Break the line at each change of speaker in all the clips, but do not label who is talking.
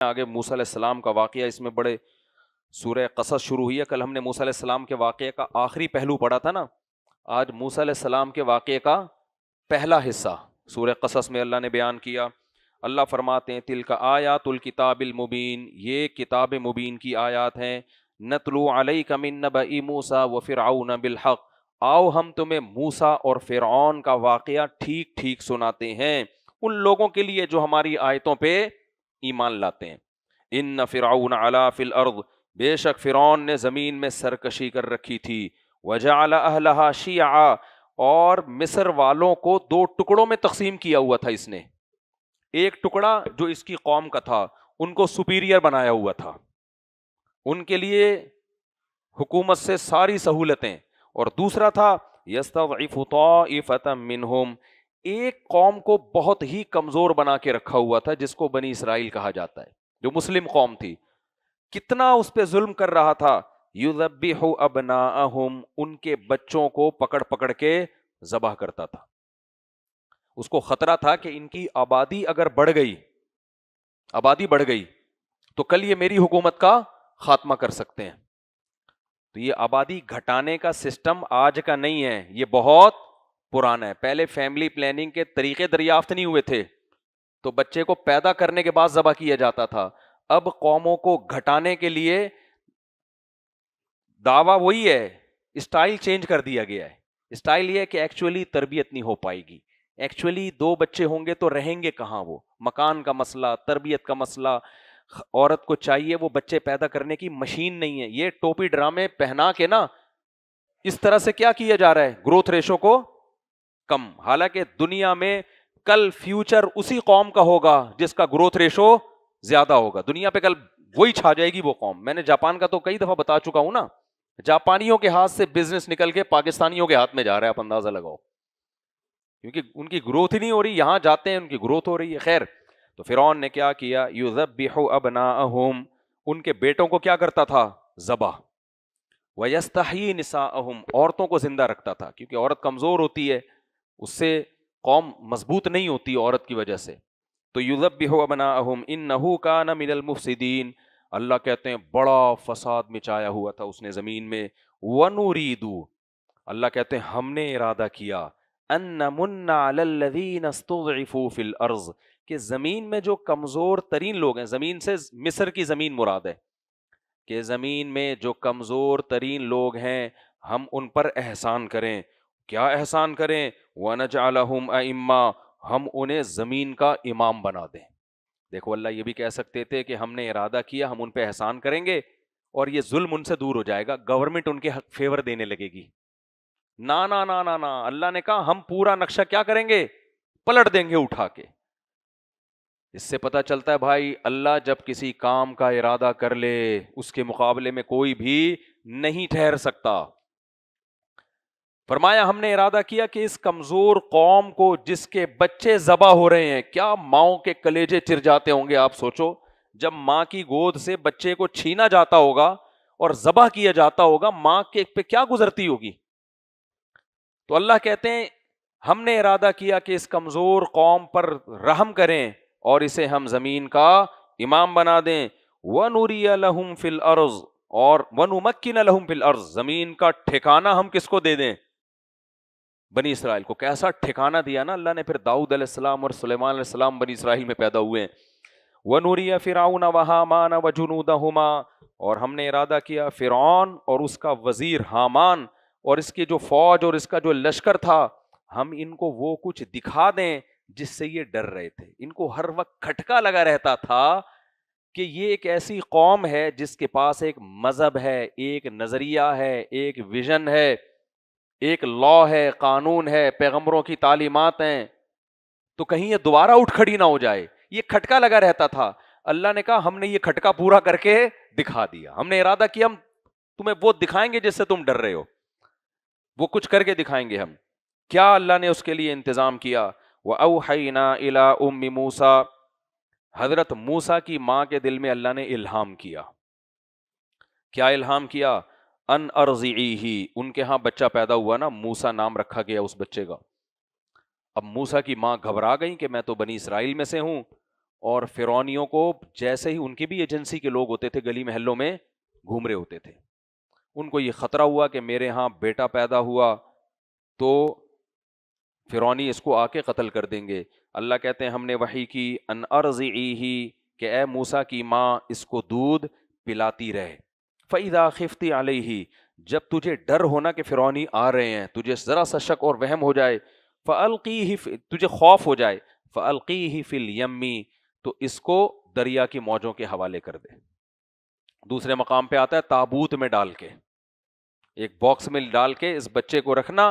آگے موسیٰ علیہ السلام کا واقعہ، اس میں بڑے سورہ قصص شروع ہوئی ہے. کل ہم نے موسیٰ علیہ السلام کے واقعے کا آخری پہلو پڑھا تھا نا. آج موسیٰ علیہ السلام کے واقعے کا پہلا حصہ سورہ قصص میں اللہ نے بیان کیا. اللہ فرماتے ہیں تلک آیات الکتاب المبین، یہ کتاب مبین کی آیات ہیں. نتلو علیک من نبأ موسیٰ وفرعون بالحق، آؤ ہم تمہیں موسیٰ اور فرعون کا واقعہ ٹھیک ٹھیک سناتے ہیں ان لوگوں کے لیے جو ہماری آیتوں پہ ایمان لاتے ہیں. ان فرعون علا فی الارض، بے شک فرعون نے زمین میں سرکشی کر رکھی تھی. وجعل اہلہا شیعا، اور مصر والوں کو دو ٹکڑوں میں تقسیم کیا ہوا تھا اس نے. ایک ٹکڑا جو اس کی قوم کا تھا ان کو سپیریئر بنایا ہوا تھا، ان کے لیے حکومت سے ساری سہولتیں، اور دوسرا تھا یستضعف طائفة منہم، ایک قوم کو بہت ہی کمزور بنا کے رکھا ہوا تھا جس کو بنی اسرائیل کہا جاتا ہے، جو مسلم قوم تھی. کتنا اس پہ ظلم کر رہا تھا. یذبح ابناءہم، ان کے بچوں کو پکڑ پکڑ کے ذبح کرتا تھا. اس کو خطرہ تھا کہ ان کی آبادی اگر بڑھ گئی تو کل یہ میری حکومت کا خاتمہ کر سکتے ہیں. تو یہ آبادی گھٹانے کا سسٹم آج کا نہیں ہے، یہ بہت پرانا ہے. پہلے فیملی پلاننگ کے طریقے دریافت نہیں ہوئے تھے تو بچے کو پیدا کرنے کے بعد ذبح کیا جاتا تھا. اب قوموں کو گھٹانے کے لیے دعویٰ وہی ہے، اسٹائل چینج کر دیا گیا ہے. اسٹائل یہ ہے کہ ایکچولی تربیت نہیں ہو پائے گی، ایکچولی دو بچے ہوں گے تو رہیں گے کہاں، وہ مکان کا مسئلہ، تربیت کا مسئلہ. عورت کو چاہیے وہ بچے پیدا کرنے کی مشین نہیں ہے. یہ ٹوپی ڈرامے پہنا کے نا اس طرح سے کیا کیا جا رہا ہے، گروتھ ریشو کو کم. حالانکہ دنیا میں کل فیوچر اسی قوم کا ہوگا جس کا گروتھ ریشو زیادہ ہوگا. دنیا پہ کل وہی چھا جائے گی وہ قوم. میں نے جاپان کا تو کئی دفعہ بتا چکا ہوں نا، جاپانیوں کے ہاتھ سے بزنس نکل کے پاکستانیوں کے ہاتھ میں جا رہا ہے، آپ اندازہ لگاؤ، کیونکہ ان کی گروتھ ہی نہیں ہو رہی. یہاں جاتے ہیں ان کی گروتھ ہو رہی ہے. خیر، تو فرعون نے کیا کیا، یذبح ابناءہم، ان کے بیٹوں کو کیا کرتا تھا، ذبح. ویستحیی نساءہم، عورتوں کو زندہ رکھتا تھا، کیونکہ عورت کمزور ہوتی ہے، اس سے قوم مضبوط نہیں ہوتی عورت کی وجہ سے. تو یذبح ابناءہم انہ کان من المفسدین، اللہ کہتے ہیں بڑا فساد مچایا ہوا تھا اس نے زمین میں. وَنُرِيدُ، اللہ کہتے ہیں ہم نے ارادہ کیا، ان نمن علی الذین استضعفوا فی الارض، کہ زمین میں جو کمزور ترین لوگ ہیں، زمین سے مصر کی زمین مراد ہے، کہ زمین میں جو کمزور ترین لوگ ہیں ہم ان پر احسان کریں. کیا احسان کریں، وَنَجْعَلَهُمْ أَئِمَّةً، ہم انہیں زمین کا امام بنا دیں. دیکھو اللہ یہ بھی کہہ سکتے تھے کہ ہم نے ارادہ کیا ہم ان پہ احسان کریں گے اور یہ ظلم ان سے دور ہو جائے گا، گورنمنٹ ان کے فیور دینے لگے گی. نا نا نا نا نا، اللہ نے کہا ہم پورا نقشہ کیا کریں گے، پلٹ دیں گے اٹھا کے. اس سے پتہ چلتا ہے بھائی اللہ جب کسی کام کا ارادہ کر لے اس کے مقابلے میں کوئی بھی نہیں ٹھہر سکتا. فرمایا ہم نے ارادہ کیا کہ اس کمزور قوم کو جس کے بچے ذبح ہو رہے ہیں، کیا ماؤں کے کلیجے چر جاتے ہوں گے. آپ سوچو جب ماں کی گود سے بچے کو چھینا جاتا ہوگا اور ذبح کیا جاتا ہوگا، ماں کے پہ کیا گزرتی ہوگی. تو اللہ کہتے ہیں ہم نے ارادہ کیا کہ اس کمزور قوم پر رحم کریں اور اسے ہم زمین کا امام بنا دیں. وَنُرِيَ لَهُمْ فِي الْأَرْضِ، اور وَنُمَكِّنَ لَهُمْ فِي الْأَرْضِ، زمین کا ٹھکانہ ہم کس کو دے دیں، بنی اسرائیل کو. کیسا ٹھکانہ دیا نا اللہ نے. پھر داؤد علیہ السلام اور سلیمان علیہ السلام بنی اسرائیل میں پیدا ہوئے ہیں. وَنُرِيَ فِرْعَوْنَ وَهَامَانَ وَجُنُودَهُمَا، اور ہم نے ارادہ کیا فرعون اور اس کا وزیر حامان اور اس کی جو فوج اور اس کا جو لشکر تھا، ہم ان کو وہ کچھ دکھا دیں جس سے یہ ڈر رہے تھے. ان کو ہر وقت کھٹکا لگا رہتا تھا کہ یہ ایک ایسی قوم ہے جس کے پاس ایک مذہب ہے، ایک نظریہ ہے، ایک ویژن ہے، ایک لا ہے، قانون ہے، پیغمبروں کی تعلیمات ہیں، تو کہیں یہ دوبارہ اٹھ کھڑی نہ ہو جائے. یہ کھٹکا لگا رہتا تھا. اللہ نے کہا ہم نے یہ کھٹکا پورا کر کے دکھا دیا. ہم نے ارادہ کیا ہم تمہیں وہ دکھائیں گے جس سے تم ڈر رہے ہو، وہ کچھ کر کے دکھائیں گے ہم. کیا اللہ نے اس کے لیے انتظام کیا. وَأَوْحَيْنَا إِلَىٰ أُمِّ مُوسَىٰ، حضرت موسیٰ کی ماں کے دل میں اللہ نے الہام کیا. کیا الہام کیا، ان ارضعیہ، ان کے ہاں بچہ پیدا ہوا نا، موسیٰ نام رکھا گیا اس بچے کا. اب موسیٰ کی ماں گھبرا گئی کہ میں تو بنی اسرائیل میں سے ہوں اور فرعونیوں کو جیسے ہی ان کی بھی ایجنسی کے لوگ ہوتے تھے گلی محلوں میں گھوم رہے ہوتے تھے, ان کو یہ خطرہ ہوا کہ میرے ہاں بیٹا پیدا ہوا تو فرعونی اس کو آ کے قتل کر دیں گے. اللہ کہتے ہیں ہم نے وحی کی ان ارضعیہ کہ اے موسیٰ کی ماں اس کو دودھ پلاتی رہے. فَإِذَا خِفْتِ عَلَيْهِ جب تجھے ڈر ہونا کہ فرعونی آ رہے ہیں, تجھے ذرا سا شک اور وہم ہو جائے, فَأَلْقِيهِ تجھے خوف ہو جائے, فَأَلْقِيهِ فِي الْيَمِّ تو اس کو دریا کی موجوں کے حوالے کر دے. دوسرے مقام پہ آتا ہے تابوت میں ڈال کے, ایک باکس میں ڈال کے اس بچے کو رکھنا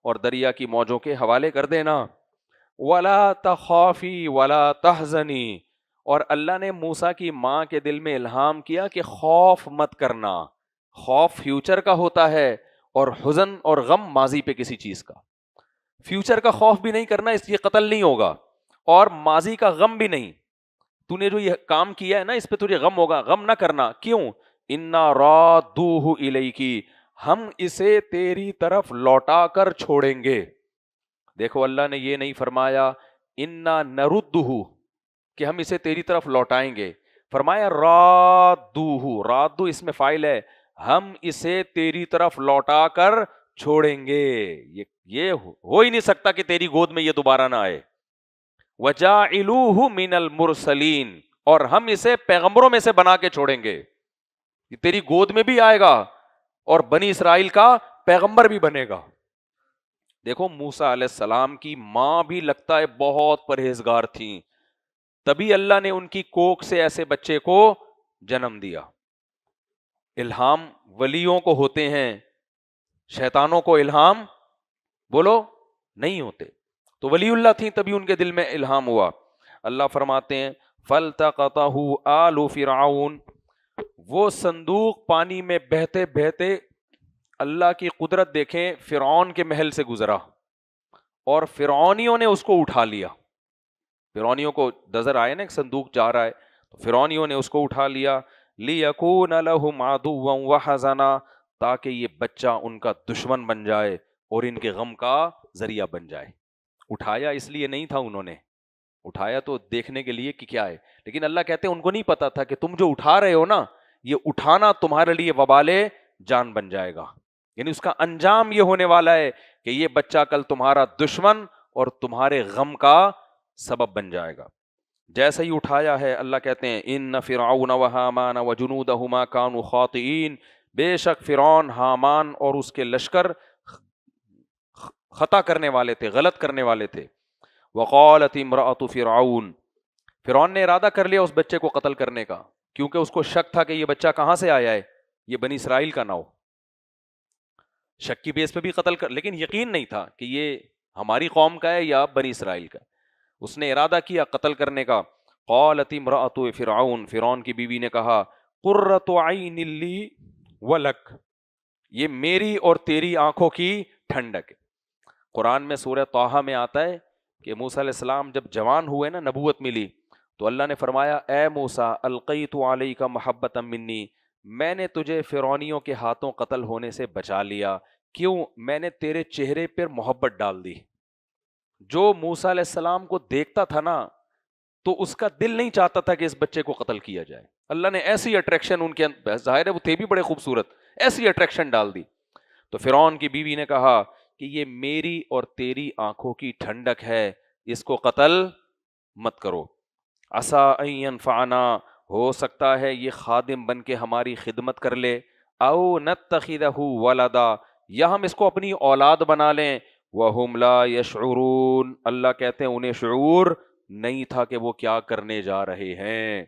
اور دریا کی موجوں کے حوالے کر دینا. وَلَا تَخَافِي وَلَا تَحْزَنِي اور اللہ نے موسیٰ کی ماں کے دل میں الہام کیا کہ خوف مت کرنا. خوف فیوچر کا ہوتا ہے اور حزن اور غم ماضی پہ کسی چیز کا. فیوچر کا خوف بھی نہیں کرنا, اس لیے قتل نہیں ہوگا, اور ماضی کا غم بھی نہیں. تو نے جو یہ کام کیا ہے نا اس پہ تجھے غم ہوگا, غم نہ کرنا. کیوں؟ اِنَّا رَادُّوهُ إِلَيْكِ ہم اسے تیری طرف لوٹا کر چھوڑیں گے. دیکھو اللہ نے یہ نہیں فرمایا اِنَّا نَرُدُّهُ کہ ہم اسے تیری طرف لوٹائیں گے, فرمایا رَادُّوهُ, رَادُّ اس میں فاعل ہے, ہم اسے تیری طرف لوٹا کر چھوڑیں گے. یہ ہو ہی نہیں سکتا کہ تیری گود میں یہ دوبارہ نہ آئے. وَجَاعِلُوهُ مِنَ الْمُرْسَلِينَ اور ہم اسے پیغمبروں میں سے بنا کے چھوڑیں گے. یہ تیری گود میں بھی آئے گا اور بنی اسرائیل کا پیغمبر بھی بنے گا. دیکھو موسیٰ علیہ السلام کی ماں بھی لگتا ہے بہت پرہیزگار تھیں, تبھی اللہ نے ان کی کوکھ سے ایسے بچے کو جنم دیا. الہام ولیوں کو ہوتے ہیں, شیطانوں کو الہام بولو نہیں ہوتے. تو ولی اللہ تھیں تبھی ان کے دل میں الہام ہوا. اللہ فرماتے ہیں فَالْتَقَطَهُ آلُ فِرْعَوْنَ وہ صندوق پانی میں بہتے بہتے اللہ کی قدرت دیکھیں فرعون کے محل سے گزرا اور فرعونیوں نے اس کو اٹھا لیا. فرعونیوں کو نظر آئے نا ایک صندوق جا رہا ہے, تو فرعونیوں نے اس کو اٹھا لیا. لِيَكُونَ لَهُمْ عَدُوًّا وَحَزَنًا تاکہ یہ بچہ ان کا دشمن بن جائے اور ان کے غم کا ذریعہ بن جائے. اٹھایا اس لیے نہیں تھا, انہوں نے اٹھایا تو دیکھنے کے لیے کہ کیا ہے, لیکن اللہ کہتے ہیں ان کو نہیں پتا تھا کہ تم جو اٹھا رہے ہو نا یہ اٹھانا تمہارے لیے وبال جان بن جائے گا. یعنی اس کا انجام یہ ہونے والا ہے کہ یہ بچہ کل تمہارا دشمن اور تمہارے غم کا سبب بن جائے گا. جیسے ہی اٹھایا ہے اللہ کہتے ہیں ان فرعون وہامان وجنودہما کانوا خاطئین بے شک فرعون حامان اور اس کے لشکر خطا کرنے والے تھے, غلط کرنے والے تھے. وقالت امرأۃ فرعون فرعون نے ارادہ کر لیا اس بچے کو قتل کرنے کا, کیونکہ اس کو شک تھا کہ یہ بچہ کہاں سے آیا ہے, یہ بنی اسرائیل کا نہ ہو. شک کی بیس پہ بھی قتل کر, لیکن یقین نہیں تھا کہ یہ ہماری قوم کا ہے یا بنی اسرائیل کا. اس نے ارادہ کیا قتل کرنے کا. قالت امرأۃ فرعون فرعون کی بیوی نے کہا قرۃ عین لی ولک یہ میری اور تیری آنکھوں کی ٹھنڈک ہے. قرآن میں سورہ طٰہٰ میں آتا ہے کہ موسیٰ علیہ السلام جب جوان ہوئے نا, نبوت ملی, تو اللہ نے فرمایا اے موسیٰ القیت علیک محبۃ منی میں نے تجھے فرعونیوں کے ہاتھوں قتل ہونے سے بچا لیا. کیوں؟ میں نے تیرے چہرے پر محبت ڈال دی. جو موسیٰ علیہ السلام کو دیکھتا تھا نا تو اس کا دل نہیں چاہتا تھا کہ اس بچے کو قتل کیا جائے. اللہ نے ایسی اٹریکشن ان کے اندر, ظاہر ہے وہ تھے بھی بڑے خوبصورت, ایسی اٹریکشن ڈال دی. تو فرعون کی بیوی نے کہا کہ یہ میری اور تیری آنکھوں کی ٹھنڈک ہے, اس کو قتل مت کرو. عسیٰ ان ینفعنا ہو سکتا ہے یہ خادم بن کے ہماری خدمت کر لے, او نتخذہ ولدا یا ہم اس کو اپنی اولاد بنا لیں. وہم لا یشعرون اللہ کہتے ہیں انہیں شعور نہیں تھا کہ وہ کیا کرنے جا رہے ہیں.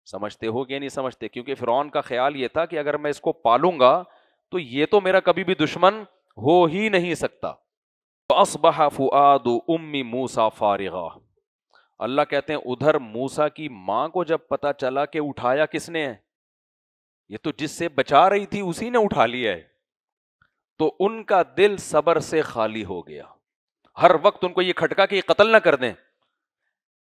سمجھتے ہو کہ نہیں سمجھتے؟ کیونکہ فرعون کا خیال یہ تھا کہ اگر میں اس کو پالوں گا تو یہ تو میرا کبھی بھی دشمن ہو ہی نہیں سکتا. فَأَصْبَحَ فُؤَادُ أُمِّ مُوسَى فَارِغًا اللہ کہتے ہیں ادھر موسیٰ کی ماں کو جب پتا چلا کہ اٹھایا کس نے ہے, یہ تو جس سے بچا رہی تھی اسی نے اٹھا لیا ہے, تو ان کا دل صبر سے خالی ہو گیا. ہر وقت ان کو یہ کھٹکا کہ یہ قتل نہ کر دیں.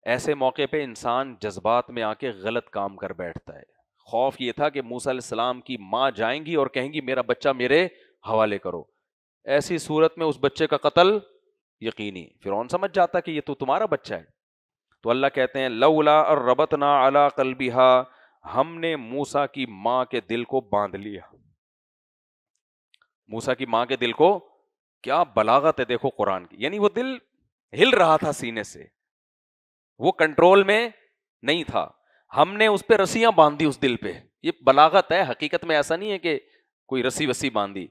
ایسے موقع پہ انسان جذبات میں آ کے غلط کام کر بیٹھتا ہے. خوف یہ تھا کہ موسیٰ علیہ السلام کی ماں جائیں گی اور کہیں گی میرا بچہ میرے حوالے کرو. ایسی صورت میں اس بچے کا قتل یقینی. فرعون سمجھ جاتا کہ یہ تو تمہارا بچہ ہے. تو اللہ کہتے ہیں لولا ربطنا علی قلبہا، ہم نے موسیٰ کی ماں کے دل کو باندھ لیا. موسیٰ کی ماں کے دل کو، کیا بلاغت ہے دیکھو قرآن کی، یعنی وہ دل ہل رہا تھا سینے سے، وہ کنٹرول میں نہیں تھا، ہم نے اس پہ رسیاں باندھ دی اس دل پہ. یہ بلاغت ہے، حقیقت میں ایسا نہیں ہے کہ کوئی رسی وسی باندھی،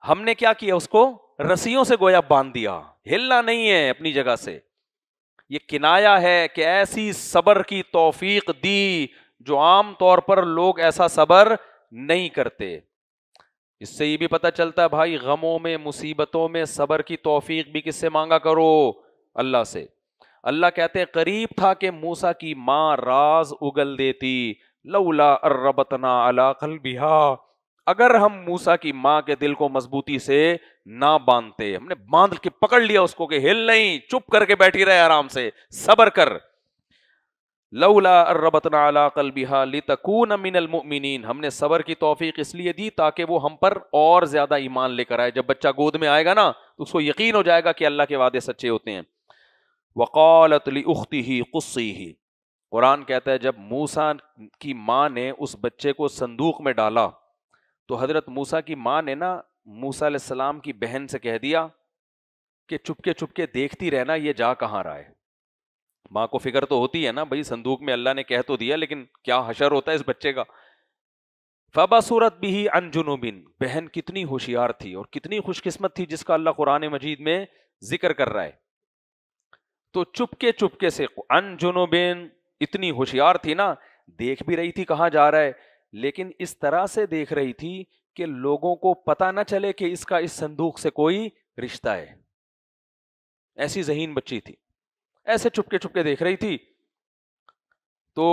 ہم نے کیا کیا، اس کو رسیوں سے گویا باندھ دیا، ہلنا نہیں ہے اپنی جگہ سے. یہ کنایا ہے کہ ایسی صبر کی توفیق دی جو عام طور پر لوگ ایسا صبر نہیں کرتے. اس سے یہ بھی پتہ چلتا ہے بھائی، غموں میں مصیبتوں میں صبر کی توفیق بھی کس سے مانگا کرو، اللہ سے. اللہ کہتے ہیں قریب تھا کہ موسیٰ کی ماں راز اگل دیتی، لولا اربتنا علی قلبہا، اگر ہم موسیٰ کی ماں کے دل کو مضبوطی سے نہ باندھتے، ہم نے باندھ کے پکڑ لیا اس کو کہ ہل نہیں، چپ کر کے بیٹھی رہے آرام سے، صبر کر. لولا اربتنا علی قلبہا لتکون من المؤمنین، ہم نے صبر کی توفیق اس لیے دی تاکہ وہ ہم پر اور زیادہ ایمان لے کر آئے. جب بچہ گود میں آئے گا نا تو اس کو یقین ہو جائے گا کہ اللہ کے وعدے سچے ہوتے ہیں. وقالت لاختہ قصیہ، قرآن کہتا ہے جب موسیٰ کی ماں نے اس بچے کو صندوق میں ڈالا تو حضرت موسیٰ کی ماں نے نا موسیٰ علیہ السلام کی بہن سے کہہ دیا کہ چپ کے دیکھتی رہنا یہ جا کہاں رہا ہے. ماں کو فکر تو ہوتی ہے نا بھائی، صندوق میں اللہ نے کہہ تو دیا لیکن کیا حشر ہوتا ہے اس بچے کا. فبصرت بہ عن جنوب، بہن کتنی ہوشیار تھی اور کتنی خوش قسمت تھی جس کا اللہ قرآن مجید میں ذکر کر رہا ہے. تو چپکے سے عن جنوب، اتنی ہوشیار تھی نا، دیکھ بھی رہی تھی کہاں جا رہا ہے، لیکن اس طرح سے دیکھ رہی تھی کہ لوگوں کو پتہ نہ چلے کہ اس کا اس صندوق سے کوئی رشتہ ہے. ایسی ذہین بچی تھی، ایسے چپکے دیکھ رہی تھی. تو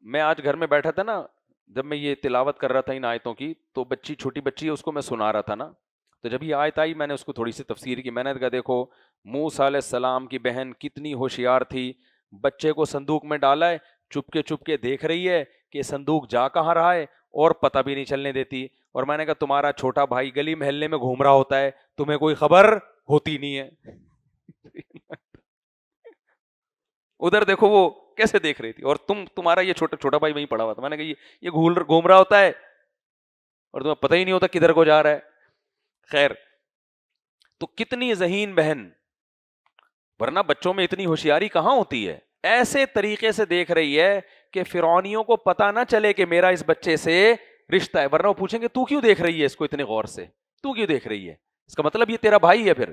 میں آج گھر میں بیٹھا تھا نا، جب میں یہ تلاوت کر رہا تھا ان آیتوں کی، تو بچی چھوٹی بچی ہے اس کو میں سنا رہا تھا نا، تو جب یہ آیت آئی میں نے اس کو تھوڑی سی تفسیر کی. میں نے کہا دیکھو موسیٰ علیہ السلام کی بہن کتنی ہوشیار تھی، بچے کو صندوق میں ڈالا ہے، چپکے دیکھ رہی ہے کہ صندوق جا کہاں رہا ہے اور پتہ بھی نہیں چلنے دیتی. اور میں نے کہا تمہارا چھوٹا بھائی گلی محلے میں گھوم رہا ہوتا ہے، تمہیں کوئی خبر ہوتی نہیں ہے. ادھر دیکھو وہ کیسے دیکھ رہی تھی، اور تمہارا یہ چھوٹا بھائی وہیں پڑا ہوا تھا. میں نے کہا یہ گھوم رہا ہوتا ہے اور تمہیں پتہ ہی نہیں ہوتا کدھر کو جا رہا ہے. خیر، تو کتنی ذہین بہن، ورنہ بچوں میں اتنی ہوشیاری کہاں ہوتی ہے. ایسے طریقے سے دیکھ رہی ہے کہ فرعونیوں کو پتہ نہ چلے کہ میرا اس بچے سے رشتہ ہے، ورنہ وہ پوچھیں گے تو کیوں دیکھ رہی ہے اس کو اتنے غور سے، تو کیوں دیکھ رہی ہے، اس کا مطلب یہ تیرا بھائی ہے. پھر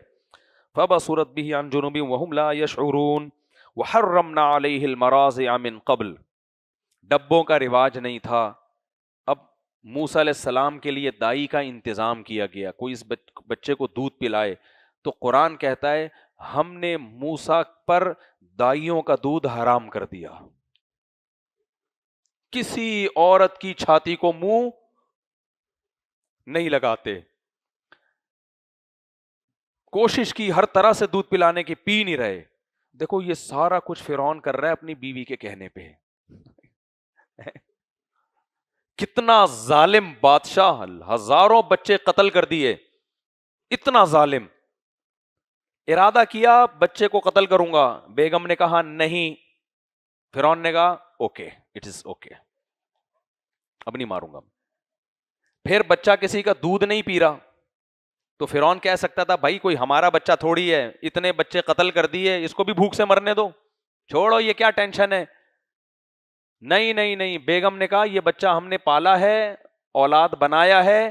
فبصرت به عن جنوب وهم لا يشعرون وحرمنا عليه المراضع من قبل، ڈبوں کا رواج نہیں تھا، اب موسیٰ علیہ السلام کے لیے دائی کا انتظام کیا گیا، کوئی اس بچے کو دودھ پلائے. تو قرآن کہتا ہے ہم نے موسیٰ پر دائیوں کا دودھ حرام کر دیا. کسی عورت کی چھاتی کو منہ نہیں لگاتے، کوشش کی ہر طرح سے دودھ پلانے کی، پی نہیں رہے. دیکھو یہ سارا کچھ فرعون کر رہا ہے اپنی بیوی کے کہنے پہ. کتنا ظالم بادشاہ، ہزاروں بچے قتل کر دیے، اتنا ظالم. ارادہ کیا بچے کو قتل کروں گا، بیگم نے کہا نہیں، فرعون نے کہا اوکے اٹ از اوکے، اب نہیں ماروں گا. پھر بچہ کسی کا دودھ نہیں پی رہا تو فرعون کہہ سکتا تھا بھائی کوئی ہمارا بچہ تھوڑی ہے، اتنے بچے قتل کر دیے، اس کو بھی بھوک سے مرنے دو، چھوڑو یہ کیا ٹینشن ہے. نہیں، بیگم نے کہا یہ بچہ ہم نے پالا ہے، اولاد بنایا ہے،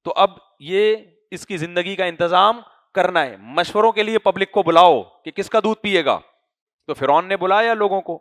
تو اب یہ اس کی زندگی کا انتظام کرنا ہے، مشوروں کے لیے پبلک کو بلاؤ کہ کس کا دودھ پیے گا. تو فرعون نے بلایا لوگوں کو،